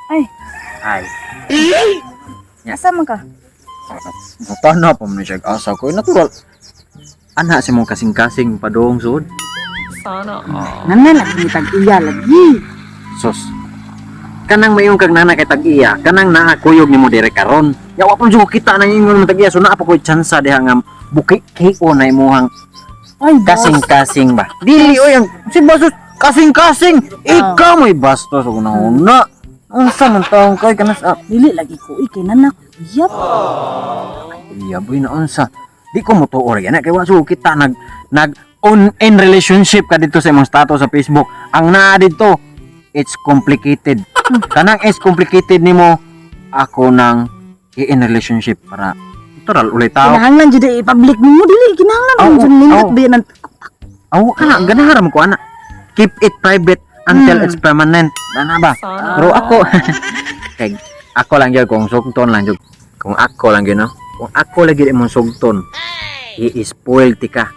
Ay, Ay. asa man ka? Matana pa man siya asa ko. Natural. Anak si mong kasing-kasing padong sud. Nanan lagi tag-iya lagi. Sos. Kanang mayong kag nana kay tag-iya, kanang naakuyog nimo dire karon. Ya wa pa jud kita nang ingon man tag-iya so naa pa koy tsansa diha nga buki-kiko na imuhang Ay, kasing-kasing ba. Dili oy ang si basos kasing-kasing. Ikaw may bastos og una. Unsa man taong kay kanas dili lagi ko kay nanak. Yap. iya boy na unsa. Di ko motuor yan kay wa so kita nag on in relationship ka dito sa imong status sa Facebook. Ang naa dito it's complicated. Kanang is complicated nimo ako nang in relationship para natural ulit tao. Kinahanglan jud i-public mo dili kinahanglan Aw, jud nindot aw. ba yan. Aw kana ganaharam ko ana. Keep it private until it's permanent. Ana ba? Pero ako kay ako lang gyud kung sugton lang gyud. Kung ako lang gyud no. Kung ako lagi imong sugton, i-spoil ti ka.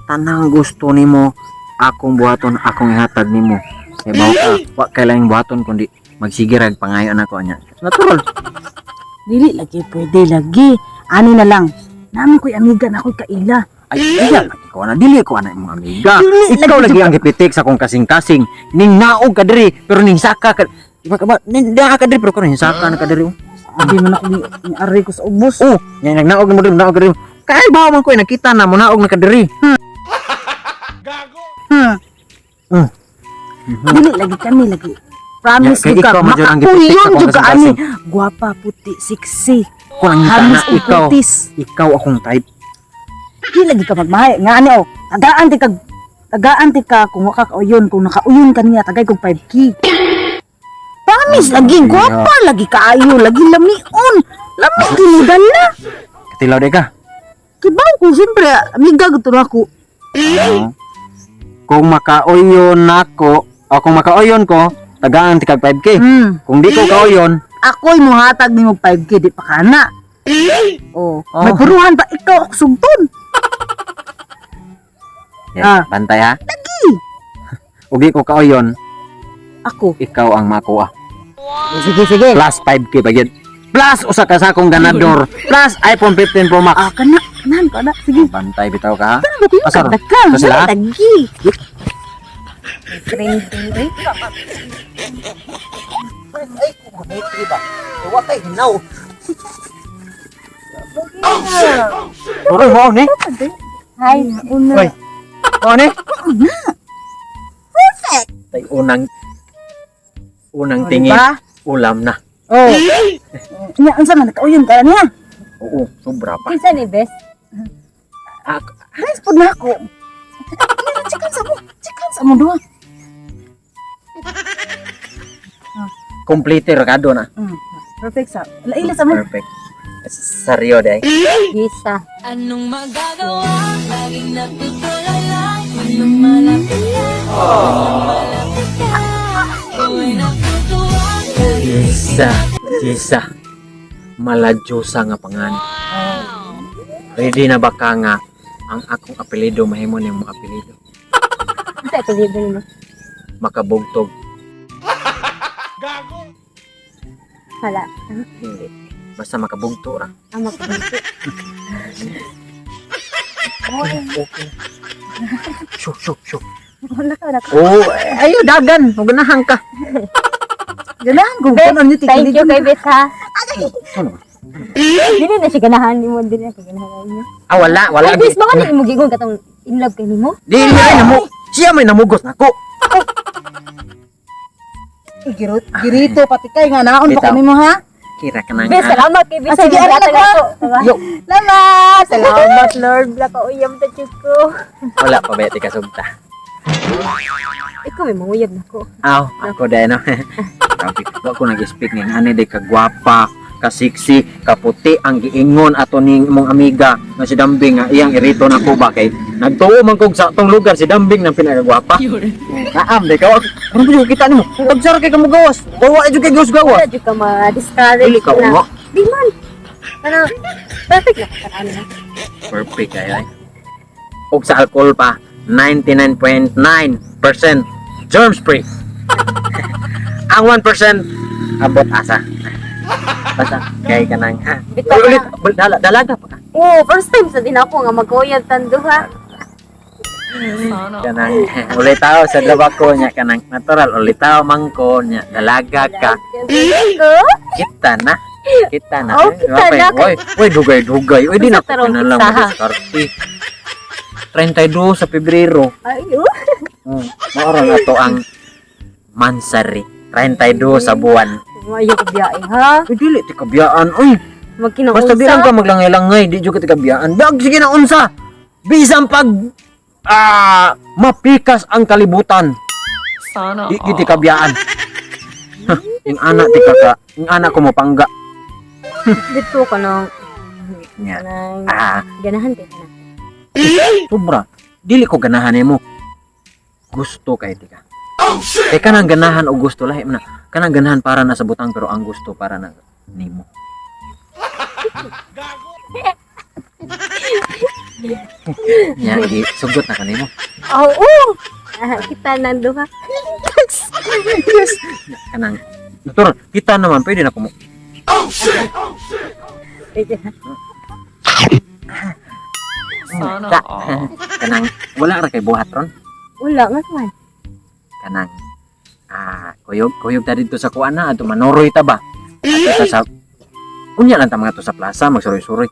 Tanang gusto nimo akong buhaton, akong ihatag nimo. Kay mao ka, wa kailangan buhaton kundi magsigirag pangayon ako anya. Natural. Dili lagi pwede lagi. Ani na lang. Nami ko'y amiga na ko'y kaila. Ay, iya lagi ko na dili ko ana imong amiga. Dili, Ikaw lagi lagi ang gipitik sa akong kasing-kasing. Ning naog ka diri, pero ning saka ka iba ka ba? Ning ka diri pero ko ning saka na ka diri. Abi man ako ni ari ko sa ubos. Oh, yan nagnaog mo diri, naog diri. Kay ba man ko nakita na mo naog na ka diri. Hmm. Dili lagi kami lagi. Promise Ya, kay jud ka. ikaw, medyo ang gipitik Makakuyon sa jud ka ani. kasing-kasing. Guwapa, puti, sexy. Ko lang ngita Hamis na ug ikaw. putis. Ikaw akong type. Di lagi ka magmahay. Nga ani oh. Tagaan ti ka kung waka kauyon, kung nakauyon ka niya tagay kog 5K. Promise lagi guwapa lagi kaayo, lagi lamion. Lami tinudan na. Katilaw de ka. Kibaw ko siyempre amiga gusto na ako. Kung makaoyon nako, o kung makaoyon ko, tagaan ti kag 5K. Kung di ko kaoyon, Ako'y muhatag nimo 5K di pa kana. Oh, may puruhan pa ikaw ako sugton. yes, bantay ha. Lagi. Ug di ko kaoyon, Ako. ikaw ang makuha. Sige. Plus 5K pa gyud. Plus usa ka sa akong ganador. Plus iPhone 15 Pro Max. Kana. Sige. Bantay bitaw ka ha. Ano ba Asar? yung ka? Ito sila? Lagi. Watay hinaw. Oro mo ni. Hi, una. Oy. Mo ni. Perfect. Tay unang tingin Diba? ulam na. Oh. Nya unsa man kauyon ka niya? Oo, sobra pa. Kinsa ni best? Ako, Guys, pud na ako. Chicken sa mo duha. complete rekado na. Perfect sa. Laila sa mo. Perfect. Saryo day. Gisa. Anong magagawa? Laging napitulala. Anong malapit ka? Anong malapit ka? Ikaw ay natutuwa. Jisa. Maladyosa nga pangan. Ready na ba ka nga ang akong apelyido mahimo ni mo apelyido? Unsa ito libre mo? Makabugtog. Hala. Hindi. Basta makabugto ra. Ama ko. Okay. Shuk. Wala ka. Oh, ayo dagan. Maganahan ka. Ganahan ko kanon ni Thank you kay Beth ha. Ano? Dili na siya ganahan ni mo, dili na siya ganahan niyo. Ah, wala. Ay, bis ba ka mo gigon katong in love kay nimo? Dili ay namo. Siya may namugos nako. Girito pati kay nga naon pa Bitaw. kami mo ha. Kira ka nang. Bes, salamat kay Beth. Ah, sige, aral ako. Yo, Salamat. Salamat Lord, bla ka uyam ta ko. wala pa ba tika sugta. Ikaw may manguyab nako. Aw, ako dahil no. Sabi ko ako nag-speak ng ani de kagwapa, kasiksi, kaputi ang giingon ato ning mong amiga na si Dambing nga iyang irito na ko ba kay nagtuo man kog sa tong lugar si Dambing nang pinakagwapa. Naam de ka. Ano ba kita nimo? Tagsar kay kamo gawas. Wa jud kay gawas gawas. Wala jud ka ma-discourage Ikaw na. mo. Di man. Ano, perfect na ka na. Perfect kay ay. Og sa alcohol pa, 99.9% germs free. Ang 1% abot asa. Basta kay kanang ha. Bitaw Ulit, ka. dalaga pa ka. Oo, first time sa din ako nga mag-uyab tanduha. Kanang ulit tao sa labako niya kanang natural ulit tao mangko niya dalaga ka. Kita na. Oh, kita na. Oy, dugay. Oy, di na ko Sa tarong na lang pizza, ha? diskarte. 32 sa Pebrero. Ayo. Maoral na to ang mansari. 32 sa buwan. Mayo ko biyahe ha. Uy, dili ti kabiyaan. Uy, Magkinaunsa. basta bilang ka maglangay-langay, di jud ka ti kabiyaan. Dag sige na unsa. Bisan pag mapikas ang kalibutan. Sana Di giti kabiyaan. Yung anak ti kaka, yung anak ko mo pangga. Dito ka nang Nya. nang ganahan kay na. Sobra. Dili ko ganahan mo. Gusto kay ti ka. Kay kanang ganahan o gusto lahi man na. Kanang ganahan para na sa butang pero ang gusto para na nimo. Nya, sugot na kanimo. Oo. Kita nanduha. Kanang Doktor, kita naman pwede na kumo. Sana Ka, kanang wala ra kay buhat ron. Wala nga man. Kanang kuyog ta dito sa kuan na ato manoroy ta ba. Ato ta sa unya lang ta mga to sa plaza magsuroy-suroy.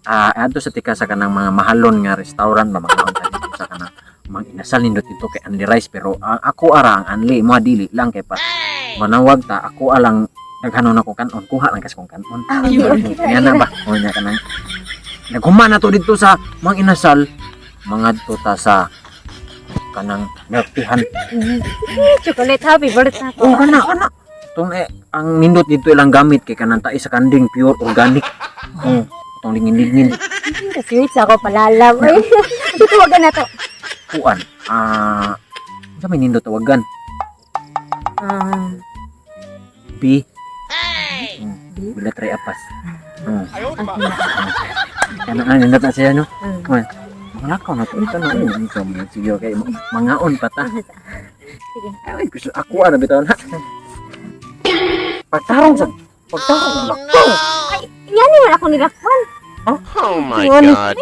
Ato sa tika sa kanang mga mahalon nga restaurant ba mga ta dito sa kanang mga inasal nindot dito kay Anli Rice pero ako ara ang Anli mo dili lang kay pa manawag ta ako alang naghanon ako kanon kuha lang kasi kong kanon. Kaya na ba? O nya kanang naghuman na to dito sa mga inasal mga to ta sa kanang milkihan. Chocolate happy birthday. Oh, kana. Tong ang nindot dito ilang gamit kay kanang tae sa kanding pure organic. Oh, tong lingin-lingin Kasi sa ako palalam. Ay, dito wag na to. kuan. Sa may nindot tawagan. B. Bila try apas. Kana nindot na siya no. Wala ka na to ito na ito mo sige kay mangaon pa ta. Sige. Ay, gusto ako ana bitaw na. Pagtarong sa Yan ni wala ko nilakpan. Oh my Ano? god.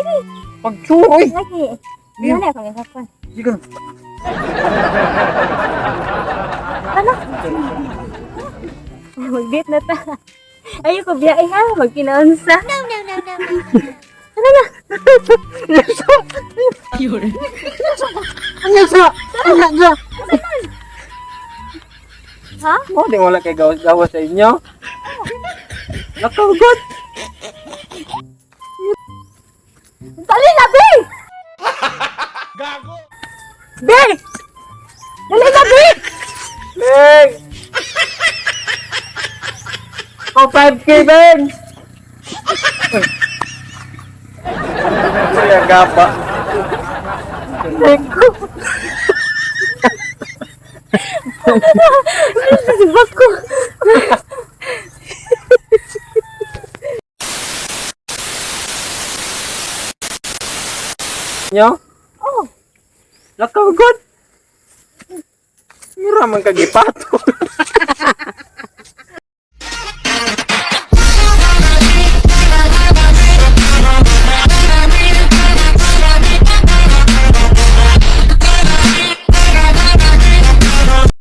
pagsuroy. Lagi. Yan ako nilakpan. Sige. Mag-date na ta. Ayaw ko biyahe ha. Magkinaunsa. Ha? Mo di wala kay gawas sa inyo. Nakaugot. Dali na, Be! Gago! Be! Dali na, Be! Beng! O 5K, Beng! Kaya gapa. Sibak ko. Nyo? Oh. Nakaugot. Mura man kagipato.